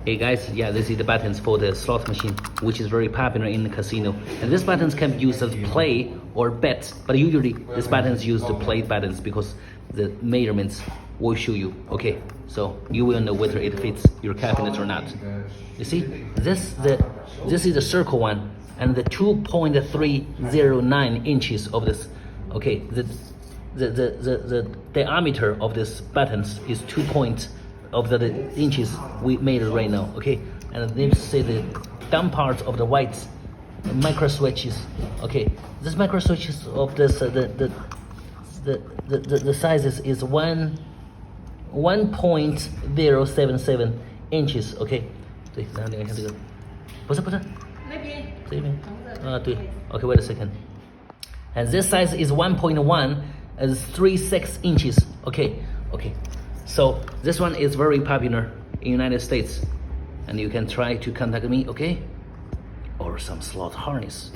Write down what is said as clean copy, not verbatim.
Hey guys, yeah, this is the buttons for the slot machine, which is very popular in the casino. And these buttons can be used as play or bet, but usually these buttons use the play buttons because the measurements will show you. Okay, so you will know whether it fits your cabinet or not. You see, this is the circle one, and the 2.309 inches of this. Okay, the diameter of this buttons is 2 of the inches we made it right now. Okay, and let's say the down part of the white micro switches. Okay, this micro switches of this the sizes is 1.077 inches. Okay， 对，然后你看这个，不是那边这边啊对 ，Okay, wait a second. And this size is 1.1 is 36 inches. Okay. So this one is very popular in United States, and you can try to contact me, okay? Or some slot harness.